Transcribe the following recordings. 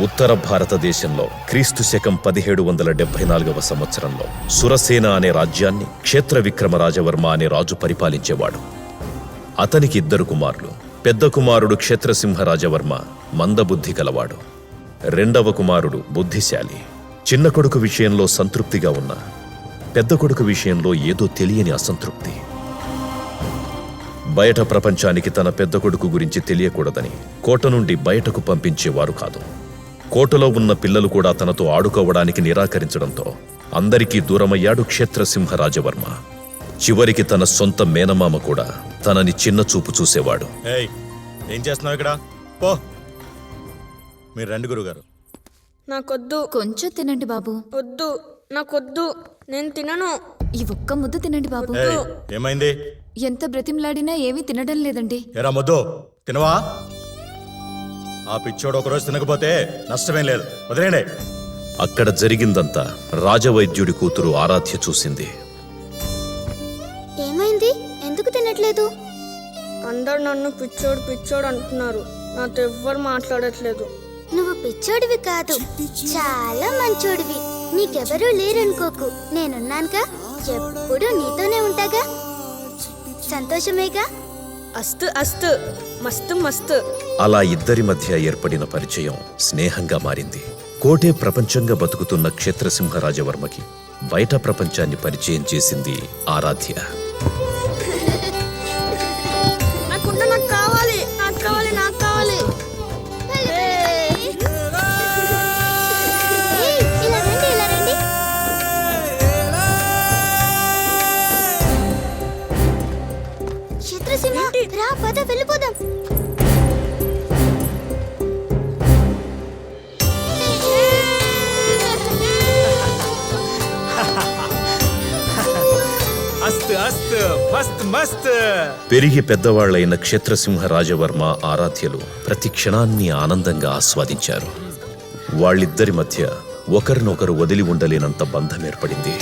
ఉత్తర భారతదేశంలో క్రీస్తు శకం 1774వ సంవత్సరంలో సురసేన అనే రాజ్యాన్ని క్షేత్ర విక్రమరాజవర్మ అనే రాజు పరిపాలించేవాడు. అతనికి 2 కుమారులు. పెద్ద కుమారుడు క్షేత్రసింహరాజవర్మ మందబుద్ధి కలవాడు. రెండవ కుమారుడు బుద్ధిశాలి. చిన్న కొడుకు విషయంలో సంతృప్తిగా ఉన్న పెద్ద కొడుకు విషయంలో ఏదో తెలియని అసంతృప్తి. బయట ప్రపంచానికి తన పెద్ద కొడుకు గురించి తెలియకూడదని కోట నుండి బయటకు పంపించేవారు కాదు. కోటలో ఉన్న పిల్లలు కూడా తనతో ఆడుకోవడానికి నిరాకరించడంతో అందరికీ దూరమయ్యాడు క్షేత్రసింహరాజవర్మ. చివరికి తన సొంత మేనమామ కూడా తనని చిన్న చూపు చూసేవాడు. ఏం చేస్తున్నావు ఇక్కడ? పో, మీరు రండి గురుగారు. నాకొద్దు. కొంచెం తినండి బాబు. వద్దు, నాకొద్దు, నేను తినను. ఈ ఒక్క ముద్ద తినండి బాబు. ఏమైంది? ఎంత బ్రతిమలాడినా ఏమీ తినడం లేదండి. ఎరా ముద్దు, తినవా? ఆ పిచ్చోడు ఒకరోజు తినకపోతే నష్టమేం లేదు, వదిలేండి. అక్కడ జరిగిందంతా రాజవైద్యుడి కూతురు ఆరాధ్య చూసింది. ఏమైంది? ఎందుకు తినట్లేదు? అందరు నన్ను పిచ్చోడు పిచ్చోడు అంటున్నారు. నాతో ఎవ్వరు మాట్లాడట్లేదు. నువ్వు పిచ్చోడివి కాదు, చాలా మంచోడివి. నీకెవరూ లేరనుకోకు, నేనున్నానుగా. ఎప్పుడు నీతోనే ఉంటాగా. సంతోషమేగా? అస్తు అస్తు, మస్తు మస్తు. అలా ఇద్దరి మధ్య ఏర్పడిన పరిచయం స్నేహంగా మారింది. కోటే ప్రపంచంగా బతుకుతున్న క్షేత్రసింహరాజవర్మకి బయట ప్రపంచాన్ని పరిచయం చేసింది ఆరాధ్య. నాకు కావాలి, నాకు కావాలి, నాకు కావాలి. రా, పద వెళ్ళిపోదాం. పెరిగి పెద్దవాళ్లైన క్షేత్రసింహరాజవర్మ ఆరాధ్యలు ప్రతి క్షణాన్ని ఆనందంగా ఆస్వాదించారు. వాళ్ళిద్దరి మధ్య ఒకరినొకరు వదిలి ఉండలేనంత బంధం ఏర్పడింది.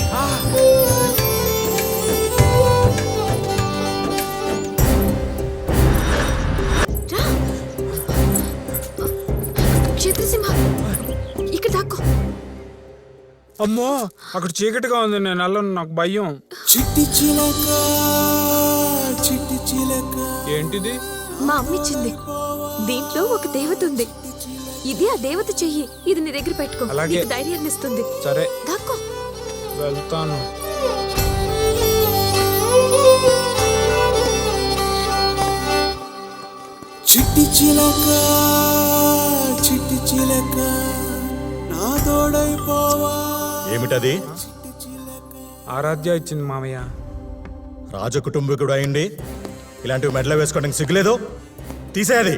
అమ్మో, అక్కడ చీకటిగా ఉంది, నేను వెళ్ళను, నాకు భయం. చిట్టి చిలక చిట్టి చిలక. ఏంటిది? మా అమ్మిచ్చింది. దీంట్లో ఒక దేవత ఉంది. ఇది ఆ దేవత చెయ్యి. ఇది నీ దగ్గర పెట్టుకో, నీకు ధైర్యాన్ని ఇస్తుంది. సరే, దాక్కో. వెళ్తాను. చిట్టి చిలక చిట్టి చిలక నా తోడైపోవా. ఏమిటది? ఆరాధ్య ఇచ్చింది మామయ్య. రాజకుటుంబీకుడు అయింది ఇలాంటివి మెడలో వేసుకోవడానికి సిగ్గులేదు? తీసేది.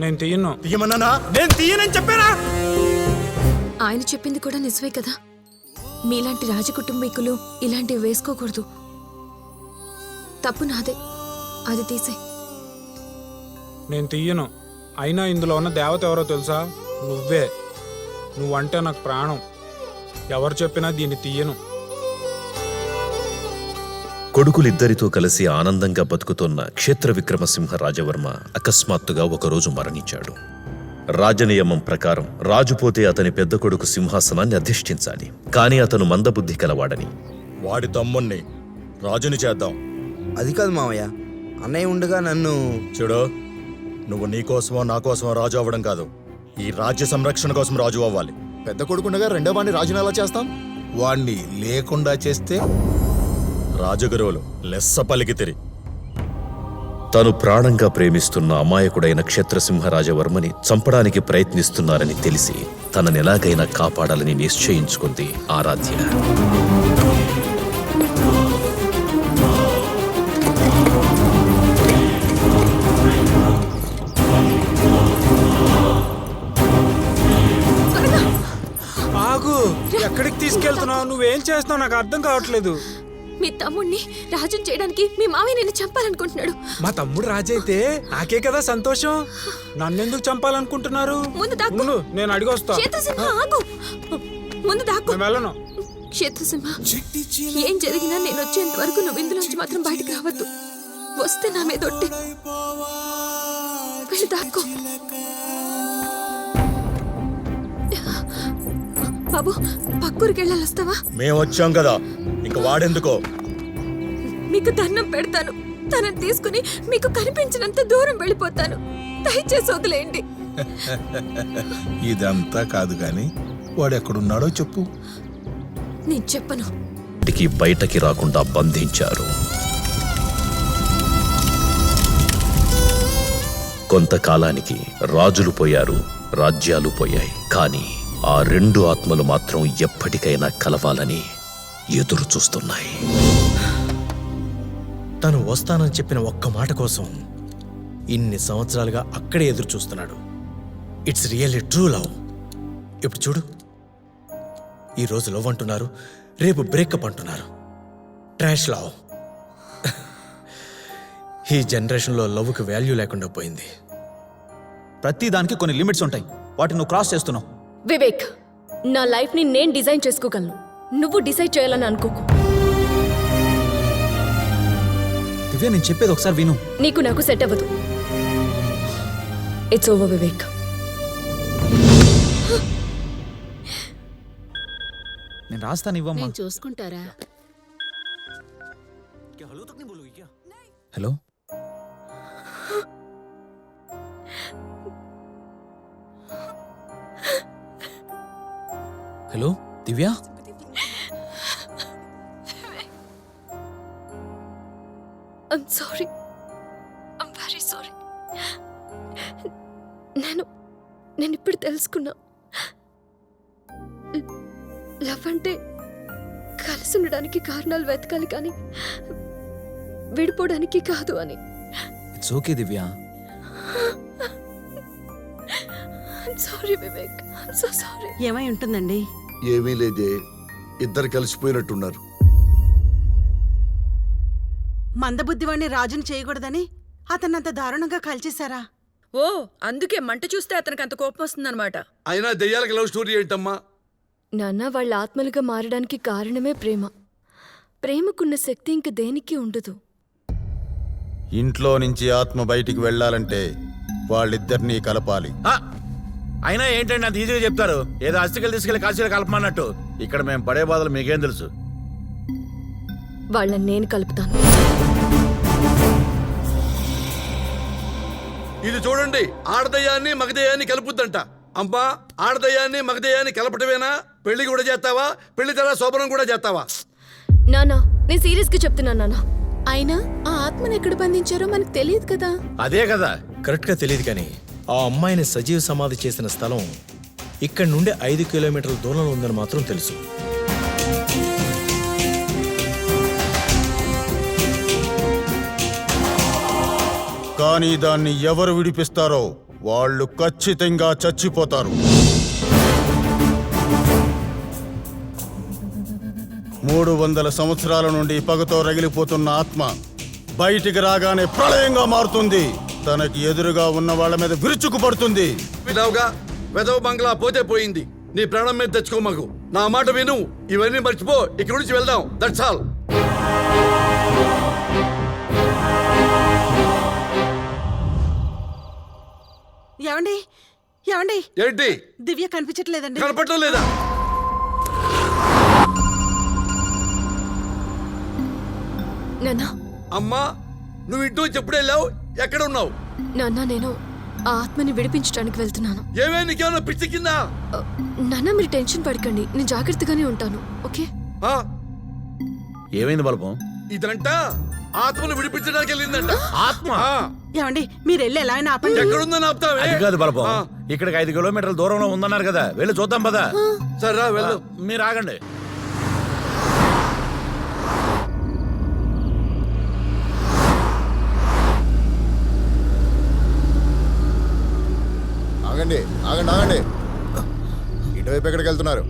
నేను తీయను. తీయమన్నానా? నేను తీయనని చెప్పానా? ఆయన చెప్పింది కూడా నిజమే కదా. మీలాంటి రాజకుటుంబీకులు ఇలాంటివి వేసుకోకూడదు. తప్పు నాదే, అది తీసే. నేను తీయను. అయినా ఇందులో ఉన్న దేవత ఎవరో తెలుసా? నువ్వే. నువ్వంటే నాకు ప్రాణం. ఎవరు చెప్పినా దీన్ని తీయను. కొడుకులిద్దరితో కలిసి ఆనందంగా బతుకుతున్న క్షేత్ర విక్రమసింహ రాజవర్మ అకస్మాత్తుగా ఒకరోజు మరణించాడు. రాజనియమం ప్రకారం రాజు పోతే అతని పెద్ద కొడుకు సింహాసనాన్ని అధిష్ఠించాలి. కానీ అతను మందబుద్ధి కలవాడని వాడి తమ్ముణ్ణి రాజుని చేద్దాం. అది కాదు మావయ్య, అన్నయ్య ఉండగా నన్ను. చూడు, నువ్వు నీకోసమో నా కోసమో రాజు అవ్వడం కాదు, ఈ రాజ్య సంరక్షణ కోసం రాజు అవ్వాలి. పెద్ద కొడుకుండగా రెండో వాడిని రాజుని ఎలా చేస్తాం? వాణ్ణి లేకుండా చేస్తే రాజగురువులు లెస్స పలికితిరి. తను ప్రాణంగా ప్రేమిస్తున్న అమాయకుడైన క్షేత్రసింహరాజవర్మని చంపడానికి ప్రయత్నిస్తున్నారని తెలిసి తననెలాగైనా కాపాడాలని నిశ్చయించుకుంది ఆరాధ్య. ఎక్కడికి తీసుకెళ్తున్నావు? నువ్వేం చేస్తున్నావు నాకు అర్థం కావట్లేదు. మీ తమ్ముడిని రాజుని చేయడానికి మీ మావయ్య నిన్ను చంపాలనుకుంటున్నాడు. మా తమ్ముడు రాజైతే నాకే కదా సంతోషం. నన్నెందుకు చంపాలనుకుంటున్నారు? నేను అడిగొస్తా. వెళ్ళను. క్షేత్రసింహ, ఏం జరిగినా నేను వచ్చేంత వరకు నువ్వు ఇందులోంచి మాత్రం బయటకు రావద్దు. వస్తే నా మీద ఒట్టే. వెళ్ళి దాక్కో. బాబు పక్కూరికి వెళ్ళాలి, వస్తావా? మేము వచ్చాం కదా, ఇంక వాడెందుకో. మీకు దండం పెడతాను, తనని తీసుకుని మీకు కనిపించినంత దూరం వెళ్ళిపోతాను. దయచేసి వదిలేయండి. ఇదంతా కాదు గాని వాడు ఎక్కడున్నాడో చెప్పు. నేను చెప్పను. ఇంటికి బయటకి రాకుండా బంధించారు. కొంతకాలానికి రాజులు పోయారు, రాజ్యాలు పోయాయి. కానీ ఆ రెండు ఆత్మలు మాత్రం ఎప్పటికైనా కలవాలని ఎదురు చూస్తున్నాయి. తను వస్తానని చెప్పిన ఒక్క మాట కోసం ఇన్ని సంవత్సరాలుగా అక్కడే ఎదురు చూస్తున్నాడు. It's really true love. ఇప్పుడు చూడు, ఈరోజు లవ్ అంటున్నారు, రేపు బ్రేకప్ అంటున్నారు. Trash love. ఈ జనరేషన్లో లవ్కి వాల్యూ లేకుండా పోయింది. ప్రతి దానికి కొన్ని లిమిట్స్ ఉంటాయి, వాటిని నువ్వు క్రాస్ చేస్తున్నావు. వివేక్, నా లైఫ్ని నేను డిజైన్ చేసుకోగలను, నువ్వు డిసైడ్ చేయాలని అనుకోకు. దివ్య, నేను చెప్పేది ఒకసారి విను. నీకు నాకు సెట్ అవ్వదు. It's over Vivek. నేను రాస్తాను, ఇవ్వమ్మా. చూసుకుంటారా? Hello, hello Divya. I'm sorry, I'm very sorry. నేను ఇప్పుడు తెలుసుకున్నా, లవ్ అంటే కలిసి ఉండడానికి కారణాలు వెతకాలి కానీ విడిపోవడానికి కాదు అని. It's okay Divya. I'm sorry Vivek, I'm so sorry. ఏమై ఉంటుందండి? ఏమీ లేదే, ఇద్దరు కలిసిపోయినట్టున్నారు. మందబుద్ధివాణ్ణి రాజుని చేయకూడదని అతన్నంత దారుణంగా కాల్చేశారా? ఓ, అందుకే మంట చూస్తే అతనికి అంత కోపం వస్తుందన్నమాట. అయినా దెయ్యాలకి లవ్ స్టోరీ ఏంటమ్మా? నాన్న, వాళ్ళ ఆత్మలుగా మారడానికి కారణమే ప్రేమ. ప్రేమకున్న శక్తి ఇంక దేనికి ఉండదు. ఇంట్లో నుంచి ఆత్మ బయటికి వెళ్ళాలంటే వాళ్ళిద్దరినీ కలపాలి. అయినా ఏంటండి అంత ఈజీగా చెప్తారు? ఏదో అస్థికలు తీసుకెళ్లి కాశీలో కలపమన్నట్టు. ఇక్కడ మేము పడే బాధలు మీకేం తెలుసు? వాళ్ళని నేను కలుపుతాను. ఇది చూడండి, ఆడదయ్యాన్ని మగదయ్యాన్ని కలుపుద్దంట. అమ్మా, ఆడదయ్యాన్ని మగదయ్యాన్ని కలపటమేనా? పెళ్లి కూడా చేస్తావా? పెళ్లి తర్వాత శోభనం కూడా చేస్తావా? నానా, నేను సీరియస్ గా చెప్తున్నాను నాన్న. అయినా ఆ ఆత్మను ఎక్కడ బంధించారో మనకు తెలియదు కదా. అదే కదా, కరెక్ట్గా తెలియదు కానీ ఆ అమ్మాయిని సజీవ సమాధి చేసిన స్థలం ఇక్కడ నుండి 5 కిలోమీటర్ల దూరంలో ఉందని మాత్రం తెలుసు. కానీ దాన్ని ఎవరు విడిపిస్తారో వాళ్ళు ఖచ్చితంగా చచ్చిపోతారు. 300 సంవత్సరాల నుండి పగతో రగిలిపోతున్న ఆత్మ బయటికి రాగానే ప్రళయంగా మారుతుంది. తనకి ఎదురుగా ఉన్న వాళ్ళ మీద విరుచుకు పడుతుంది. వినవుగా, వెదవ బంగ్లా పోతే పోయింది, నీ ప్రాణం మీద తెచ్చుకోమకు. నా మాట విను, ఇవన్నీ మర్చిపో, ఇక్కడి నుంచి వెళ్దాం. That's all. ఏమండి, ఏమండి, ఏంటి? దివ్య కనిపించట్లేదండి. కనపడటం లేదా? నాన్నా, అమ్మా, నువ్వు ఇంటూ చెప్పుడు వెళ్ళావు, ఎక్కడ ఉన్నావు? నాన్న, నేను ఆ ఆత్మని విడిపించడానికి వెళ్తున్నాను. ఏమే, నీకేమన్నా పిచ్చి కిందా? నాన్న, మీరు టెన్షన్ పడకండి, నేను జాగ్రత్తగానే ఉంటాను. ఓకే? ఏమైంది బలపం? ఇదంట ఆత్మను విడిపించడానికి వెళ్ళిందంట. ఆత్మ? ఏమండి, మీరు వెళ్ళి ఎలా అయినా ఆపండి. ఎక్కడుందని ఆపుతావే? అది కాదు బలపం, ఇక్కడికి 5 కిలోమీటర్ల దూరంలో ఉందన్నారు కదా, వెళ్ళి చూద్దాం పదా. సరే వెళ్ళు. మీరు ఆగండి. ఆగండి, ఆగండి, ఆగండి. ఇటువైపు ఎక్కడికి వెళ్తున్నారు?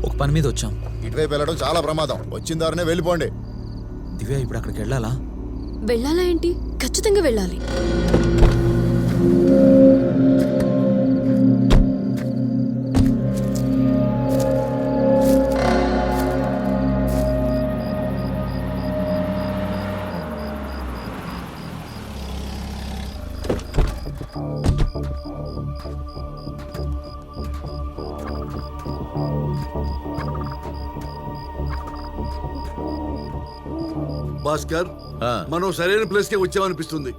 ఒక పని మీద వచ్చాం. ఇటువైపు వెళ్ళడం చాలా ప్రమాదం. వచ్చిన దారినే వెళ్ళిపోండి. దివ్య, ఇప్పుడు అక్కడికి వెళ్ళాలా? వెళ్ళాలా ఏంటి? ఖచ్చితంగా వెళ్ళాలి. భాస్కర్ ఆ, మనం సరైన ప్లేస్ కే వచ్చామనిపిస్తుంది.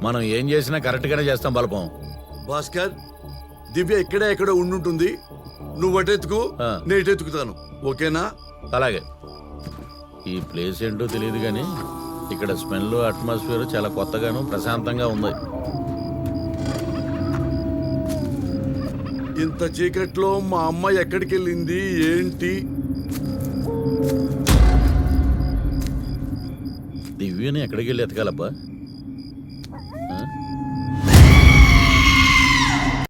మనం ఏం చేసినా కరెక్ట్ గానే చేస్తాం బలపం. భాస్కర్, దివ్య ఇక్కడే ఎక్కడో ఉండుంటుంది. నువ్వు అటెత్తుకు, ఆ. నేను ఇటెత్తుకుతాను. ఓకేనా? అలాగే. ఈ ప్లేస్ ఏంటో తెలియదు కానీ ఇక్కడ స్మెల్ అట్మాస్ఫియర్ చాలా కొత్తగాను ప్రశాంతంగా ఉంది. ఇంత చీకట్లో మా అమ్మ ఎక్కడికి వెళ్ళింది ఏంటి? దివ్యని ఎక్కడికి వెళ్ళి ఎతకాలబ్బా?